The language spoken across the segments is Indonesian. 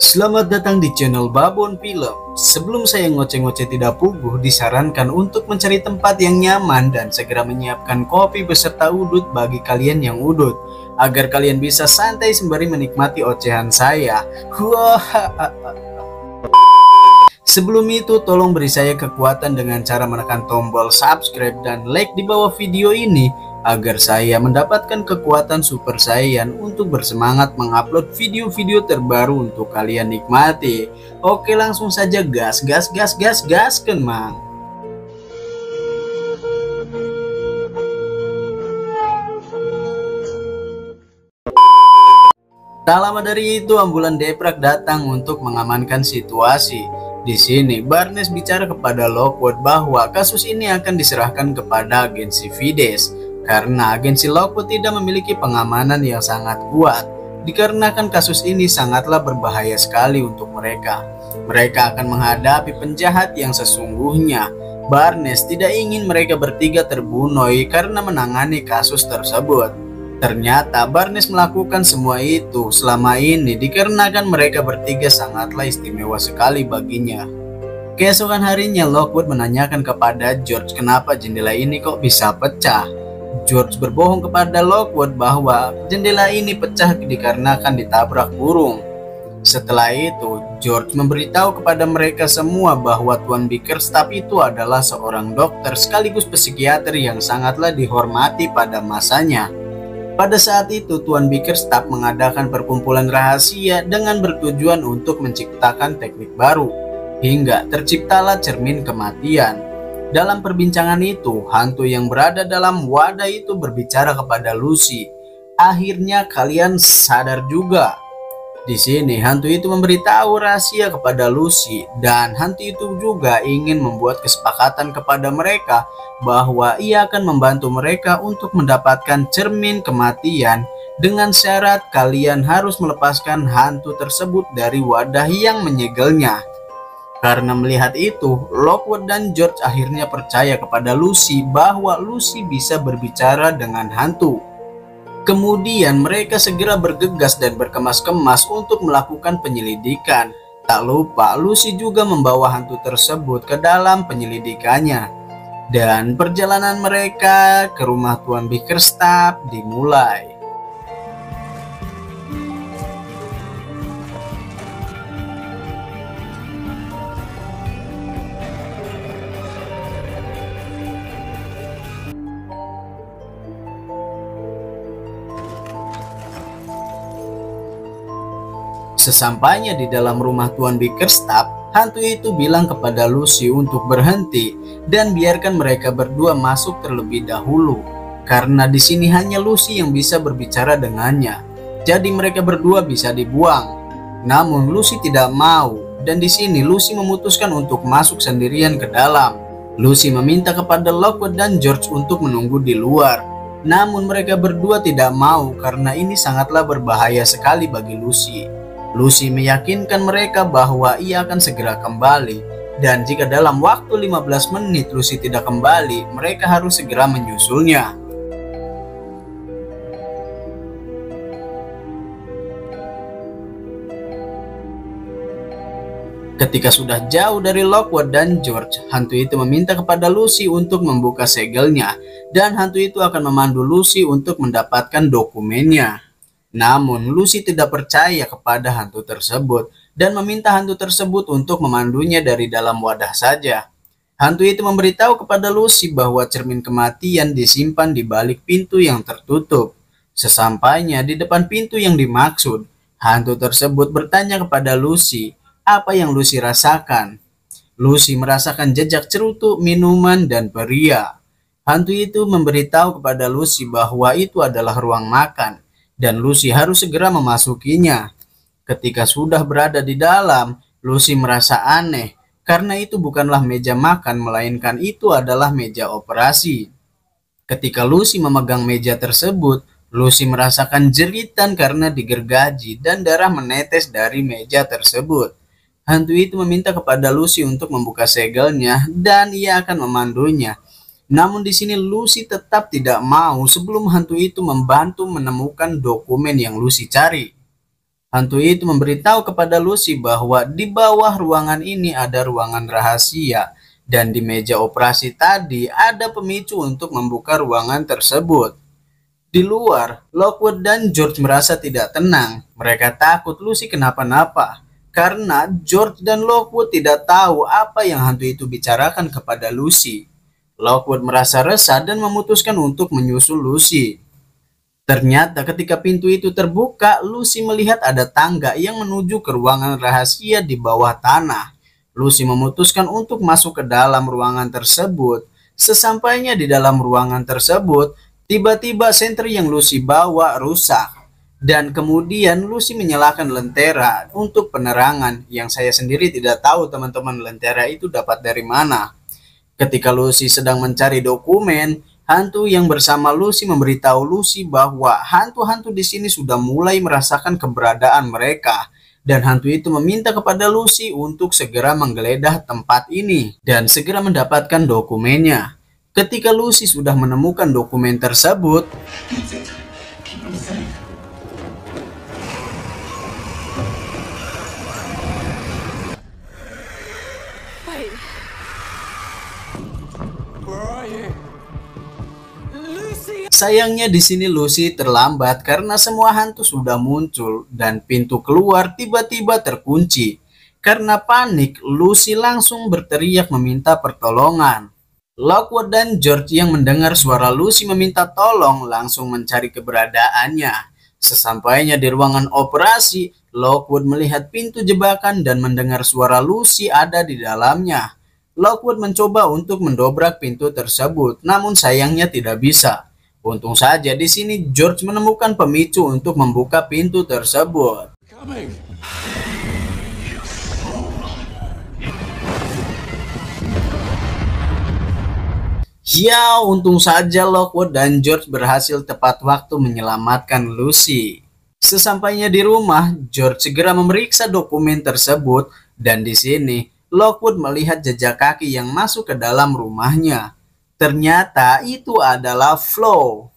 Selamat datang di channel Babon Film. Sebelum saya ngoceh-ngoceh tidak puguh, disarankan untuk mencari tempat yang nyaman dan segera menyiapkan kopi beserta udut bagi kalian yang udut, agar kalian bisa santai sembari menikmati ocehan saya. Wah. Sebelum itu, tolong beri saya kekuatan dengan cara menekan tombol subscribe dan like di bawah video ini, agar saya mendapatkan kekuatan Super Saiyan untuk bersemangat mengupload video-video terbaru untuk kalian nikmati. Oke, langsung saja gas Mang. Tak lama dari itu, ambulan Deprak datang untuk mengamankan situasi. Di sini, Barnes bicara kepada Lockwood bahwa kasus ini akan diserahkan kepada agensi Fides, karena agensi Lockwood tidak memiliki pengamanan yang sangat kuat, dikarenakan kasus ini sangatlah berbahaya sekali untuk mereka. Mereka akan menghadapi penjahat yang sesungguhnya. Barnes tidak ingin mereka bertiga terbunuh karena menangani kasus tersebut. Ternyata Barnes melakukan semua itu selama ini dikarenakan mereka bertiga sangatlah istimewa sekali baginya. Keesokan harinya, Lockwood menanyakan kepada George kenapa jendela ini kok bisa pecah. George berbohong kepada Lockwood bahwa jendela ini pecah dikarenakan ditabrak burung. Setelah itu, George memberitahu kepada mereka semua bahwa Tuan Bickerstaff itu adalah seorang dokter sekaligus psikiater yang sangatlah dihormati pada masanya. Pada saat itu, Tuan Bickerstaff mengadakan perkumpulan rahasia dengan bertujuan untuk menciptakan teknik baru, hingga terciptalah cermin kematian. Dalam perbincangan itu, hantu yang berada dalam wadah itu berbicara kepada Lucy. Akhirnya kalian sadar juga. Di sini hantu itu memberitahu rahasia kepada Lucy, dan hantu itu juga ingin membuat kesepakatan kepada mereka bahwa ia akan membantu mereka untuk mendapatkan cermin kematian dengan syarat kalian harus melepaskan hantu tersebut dari wadah yang menyegelnya. Karena melihat itu, Lockwood dan George akhirnya percaya kepada Lucy bahwa Lucy bisa berbicara dengan hantu. Kemudian mereka segera bergegas dan berkemas-kemas untuk melakukan penyelidikan. Tak lupa Lucy juga membawa hantu tersebut ke dalam penyelidikannya. Dan perjalanan mereka ke rumah Tuan Bickerstaff dimulai. Sesampainya di dalam rumah Tuan Bickerstaff, hantu itu bilang kepada Lucy untuk berhenti dan biarkan mereka berdua masuk terlebih dahulu, karena di sini hanya Lucy yang bisa berbicara dengannya. Jadi mereka berdua bisa dibuang. Namun Lucy tidak mau, dan di sini Lucy memutuskan untuk masuk sendirian ke dalam. Lucy meminta kepada Lockwood dan George untuk menunggu di luar. Namun mereka berdua tidak mau karena ini sangatlah berbahaya sekali bagi Lucy. Lucy meyakinkan mereka bahwa ia akan segera kembali, dan jika dalam waktu 15 menit Lucy tidak kembali, mereka harus segera menyusulnya. Ketika sudah jauh dari Lockwood dan George, hantu itu meminta kepada Lucy untuk membuka segelnya, dan hantu itu akan memandu Lucy untuk mendapatkan dokumennya. Namun Lucy tidak percaya kepada hantu tersebut dan meminta hantu tersebut untuk memandunya dari dalam wadah saja. Hantu itu memberitahu kepada Lucy bahwa cermin kematian disimpan di balik pintu yang tertutup. Sesampainya di depan pintu yang dimaksud, hantu tersebut bertanya kepada Lucy apa yang Lucy rasakan. Lucy merasakan jejak cerutu, minuman, dan pria. Hantu itu memberitahu kepada Lucy bahwa itu adalah ruang makan, dan Lucy harus segera memasukinya. Ketika sudah berada di dalam, Lucy merasa aneh karena itu bukanlah meja makan, melainkan itu adalah meja operasi. Ketika Lucy memegang meja tersebut, Lucy merasakan jeritan karena digergaji dan darah menetes dari meja tersebut. Hantu itu meminta kepada Lucy untuk membuka segelnya dan ia akan memandunya. Namun di sini Lucy tetap tidak mau sebelum hantu itu membantu menemukan dokumen yang Lucy cari. Hantu itu memberitahu kepada Lucy bahwa di bawah ruangan ini ada ruangan rahasia dan di meja operasi tadi ada pemicu untuk membuka ruangan tersebut. Di luar, Lockwood dan George merasa tidak tenang. Mereka takut Lucy kenapa-napa karena George dan Lockwood tidak tahu apa yang hantu itu bicarakan kepada Lucy. Lockwood merasa resah dan memutuskan untuk menyusul Lucy. Ternyata ketika pintu itu terbuka, Lucy melihat ada tangga yang menuju ke ruangan rahasia di bawah tanah. Lucy memutuskan untuk masuk ke dalam ruangan tersebut. Sesampainya di dalam ruangan tersebut, tiba-tiba senter yang Lucy bawa rusak. Dan kemudian Lucy menyalakan lentera untuk penerangan yang saya sendiri tidak tahu teman-teman lentera itu dapat dari mana. Ketika Lucy sedang mencari dokumen, hantu yang bersama Lucy memberitahu Lucy bahwa hantu-hantu di sini sudah mulai merasakan keberadaan mereka. Dan hantu itu meminta kepada Lucy untuk segera menggeledah tempat ini dan segera mendapatkan dokumennya. Ketika Lucy sudah menemukan dokumen tersebut, sayangnya di sini Lucy terlambat karena semua hantu sudah muncul dan pintu keluar tiba-tiba terkunci. Karena panik, Lucy langsung berteriak meminta pertolongan. Lockwood dan George yang mendengar suara Lucy meminta tolong langsung mencari keberadaannya. Sesampainya di ruangan operasi, Lockwood melihat pintu jebakan dan mendengar suara Lucy ada di dalamnya. Lockwood mencoba untuk mendobrak pintu tersebut, namun sayangnya tidak bisa. Untung saja di sini George menemukan pemicu untuk membuka pintu tersebut. Ya, untung saja Lockwood dan George berhasil tepat waktu menyelamatkan Lucy. Sesampainya di rumah, George segera memeriksa dokumen tersebut dan di sini Lockwood melihat jejak kaki yang masuk ke dalam rumahnya. Ternyata itu adalah Flo.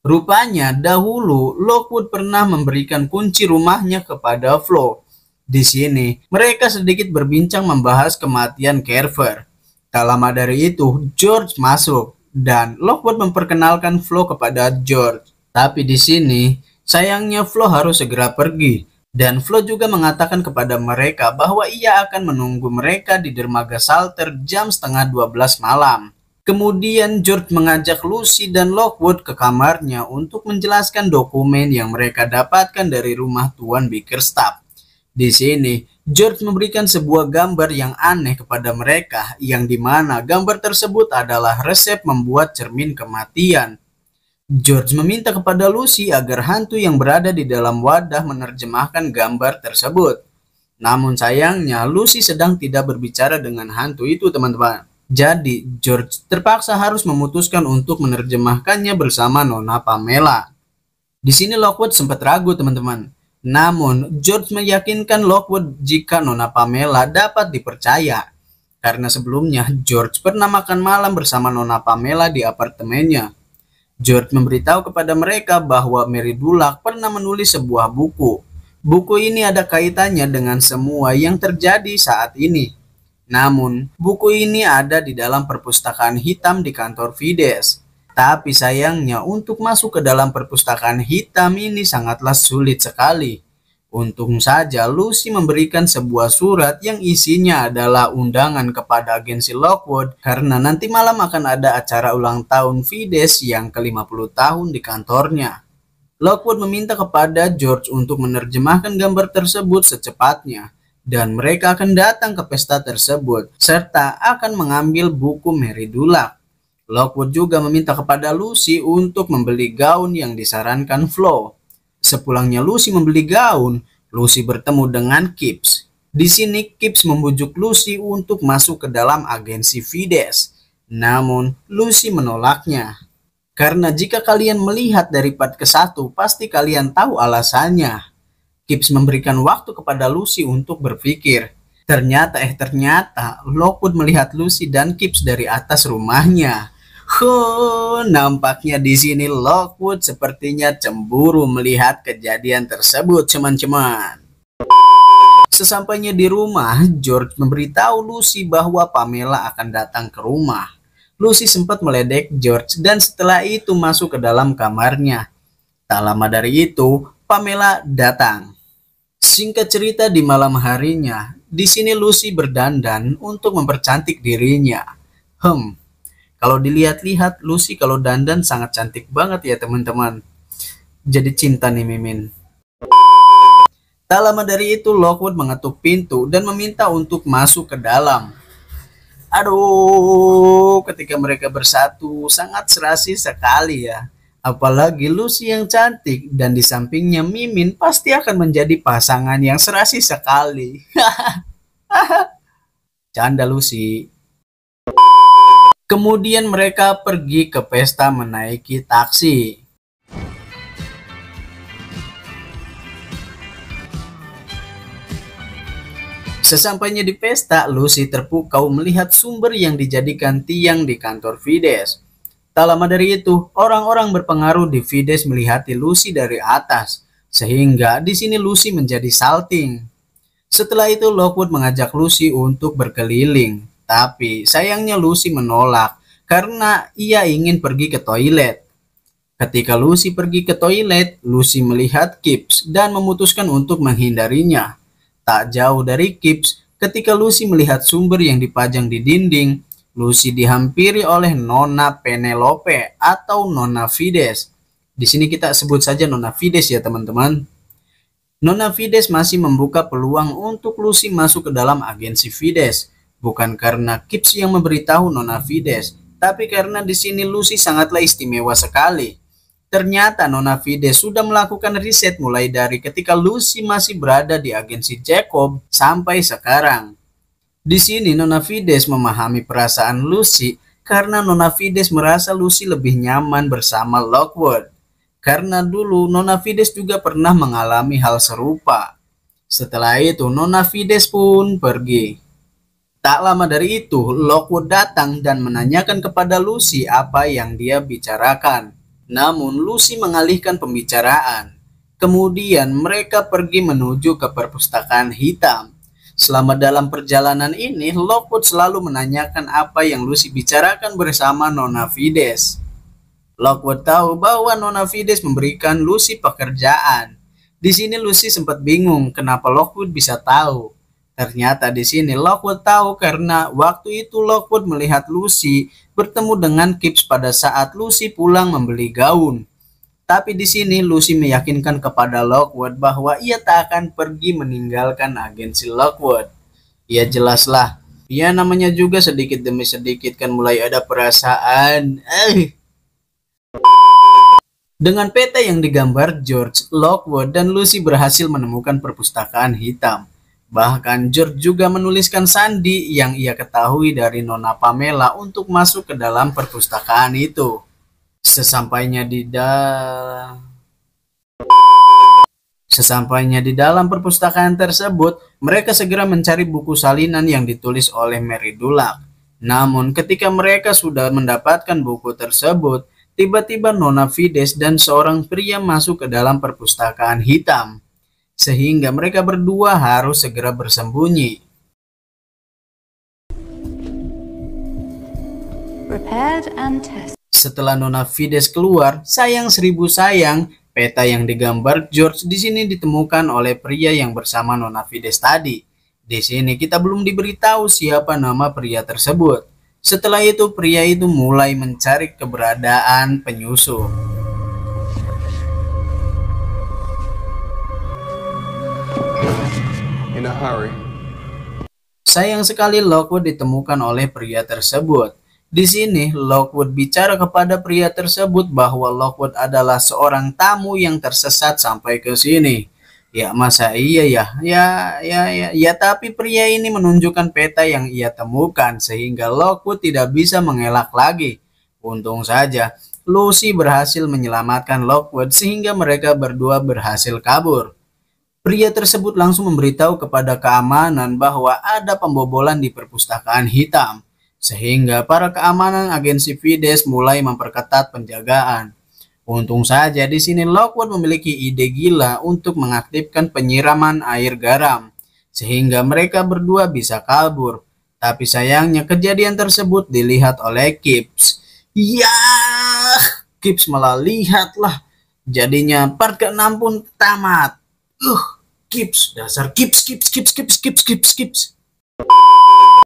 Rupanya dahulu Lockwood pernah memberikan kunci rumahnya kepada Flo. Di sini mereka sedikit berbincang membahas kematian Carver. Tak lama dari itu George masuk dan Lockwood memperkenalkan Flo kepada George. Tapi di sini sayangnya Flo harus segera pergi. Dan Flo juga mengatakan kepada mereka bahwa ia akan menunggu mereka di dermaga Salter jam setengah 12 malam. Kemudian George mengajak Lucy dan Lockwood ke kamarnya untuk menjelaskan dokumen yang mereka dapatkan dari rumah Tuan Bickerstaff. Di sini, George memberikan sebuah gambar yang aneh kepada mereka, yang dimana gambar tersebut adalah resep membuat cermin kematian. George meminta kepada Lucy agar hantu yang berada di dalam wadah menerjemahkan gambar tersebut. Namun sayangnya Lucy sedang tidak berbicara dengan hantu itu, teman-teman. Jadi George terpaksa harus memutuskan untuk menerjemahkannya bersama Nona Pamela. Di sini Lockwood sempat ragu, teman-teman. Namun George meyakinkan Lockwood jika Nona Pamela dapat dipercaya. Karena sebelumnya George pernah makan malam bersama Nona Pamela di apartemennya. George memberitahu kepada mereka bahwa Mary Dulac pernah menulis sebuah buku. Buku ini ada kaitannya dengan semua yang terjadi saat ini. Namun, buku ini ada di dalam perpustakaan hitam di kantor Fides. Tapi sayangnya untuk masuk ke dalam perpustakaan hitam ini sangatlah sulit sekali. Untung saja Lucy memberikan sebuah surat yang isinya adalah undangan kepada agensi Lockwood karena nanti malam akan ada acara ulang tahun Fides yang ke-50 tahun di kantornya. Lockwood meminta kepada George untuk menerjemahkan gambar tersebut secepatnya. Dan mereka akan datang ke pesta tersebut, serta akan mengambil buku Mary Dulac. Lockwood juga meminta kepada Lucy untuk membeli gaun yang disarankan Flo. Sepulangnya Lucy membeli gaun, Lucy bertemu dengan Kipps. Di sini Kipps membujuk Lucy untuk masuk ke dalam agensi Fides. Namun Lucy menolaknya. Karena jika kalian melihat dari part ke-1, pasti kalian tahu alasannya. Kipps memberikan waktu kepada Lucy untuk berpikir. Ternyata Lockwood melihat Lucy dan Kipps dari atas rumahnya. Nampaknya di sini Lockwood sepertinya cemburu melihat kejadian tersebut, teman-teman. Sesampainya di rumah, George memberitahu Lucy bahwa Pamela akan datang ke rumah. Lucy sempat meledek George dan setelah itu masuk ke dalam kamarnya. Tak lama dari itu, Pamela datang. Singkat cerita, di malam harinya, di sini Lucy berdandan untuk mempercantik dirinya. Kalau dilihat-lihat, Lucy kalau dandan sangat cantik banget ya teman-teman. Jadi cinta nih Mimin. Tak lama dari itu, Lockwood mengetuk pintu dan meminta untuk masuk ke dalam. Aduh, ketika mereka bersatu sangat serasi sekali ya. Apalagi Lucy yang cantik dan di sampingnya Mimin pasti akan menjadi pasangan yang serasi sekali. Canda Lucy. Kemudian mereka pergi ke pesta menaiki taksi. Sesampainya di pesta, Lucy terpukau melihat sumber yang dijadikan tiang di kantor Fides. Tak lama dari itu, orang-orang berpengaruh di Fides melihat Lucy dari atas, sehingga di sini Lucy menjadi salting. Setelah itu, Lockwood mengajak Lucy untuk berkeliling, tapi sayangnya Lucy menolak karena ia ingin pergi ke toilet. Ketika Lucy pergi ke toilet, Lucy melihat Kipps dan memutuskan untuk menghindarinya. Tak jauh dari Kipps, ketika Lucy melihat sumber yang dipajang di dinding, Lucy dihampiri oleh Nona Penelope atau Nona Fides. Di sini kita sebut saja Nona Fides ya teman-teman. Nona Fides masih membuka peluang untuk Lucy masuk ke dalam agensi Fides, bukan karena Kipps yang memberitahu Nona Fides, tapi karena di sini Lucy sangatlah istimewa sekali. Ternyata Nona Fides sudah melakukan riset mulai dari ketika Lucy masih berada di agensi Jacob sampai sekarang. Di sini Nona Fides memahami perasaan Lucy karena Nona Fides merasa Lucy lebih nyaman bersama Lockwood. Karena dulu Nona Fides juga pernah mengalami hal serupa. Setelah itu Nona Fides pun pergi. Tak lama dari itu Lockwood datang dan menanyakan kepada Lucy apa yang dia bicarakan. Namun Lucy mengalihkan pembicaraan. Kemudian mereka pergi menuju ke perpustakaan hitam. Selama dalam perjalanan ini, Lockwood selalu menanyakan apa yang Lucy bicarakan bersama Nona Fides. Lockwood tahu bahwa Nona Fides memberikan Lucy pekerjaan. Di sini Lucy sempat bingung kenapa Lockwood bisa tahu. Ternyata di sini Lockwood tahu karena waktu itu Lockwood melihat Lucy bertemu dengan Kipps pada saat Lucy pulang membeli gaun. Tapi di sini Lucy meyakinkan kepada Lockwood bahwa ia tak akan pergi meninggalkan agensi Lockwood. Ya jelaslah, ya namanya juga sedikit demi sedikit kan mulai ada perasaan. Dengan peta yang digambar George, Lockwood dan Lucy berhasil menemukan perpustakaan hitam. Bahkan George juga menuliskan sandi yang ia ketahui dari Nona Pamela untuk masuk ke dalam perpustakaan itu. Sesampainya di dalam perpustakaan tersebut, mereka segera mencari buku salinan yang ditulis oleh Mary Dulac. Namun ketika mereka sudah mendapatkan buku tersebut, tiba-tiba Nona Fides dan seorang pria masuk ke dalam perpustakaan hitam. Sehingga mereka berdua harus segera bersembunyi. Setelah Nona Fides keluar, sayang seribu sayang, peta yang digambar George di sini ditemukan oleh pria yang bersama Nona Fides tadi. Di sini kita belum diberitahu siapa nama pria tersebut. Setelah itu pria itu mulai mencari keberadaan penyusup. In a hurry. Sayang sekali Lockwood ditemukan oleh pria tersebut. Di sini Lockwood bicara kepada pria tersebut bahwa Lockwood adalah seorang tamu yang tersesat sampai ke sini. Ya masa iya ya, tapi pria ini menunjukkan peta yang ia temukan sehingga Lockwood tidak bisa mengelak lagi. Untung saja Lucy berhasil menyelamatkan Lockwood sehingga mereka berdua berhasil kabur. Pria tersebut langsung memberitahu kepada keamanan bahwa ada pembobolan di perpustakaan hitam, sehingga para keamanan agensi Fides mulai memperketat penjagaan. Untung saja di sini Lockwood memiliki ide gila untuk mengaktifkan penyiraman air garam, sehingga mereka berdua bisa kabur. Tapi sayangnya kejadian tersebut dilihat oleh Gibbs. Ya, Gibbs malah lihatlah. Jadinya part ke-6 pun tamat. Gibbs, dasar Gibbs.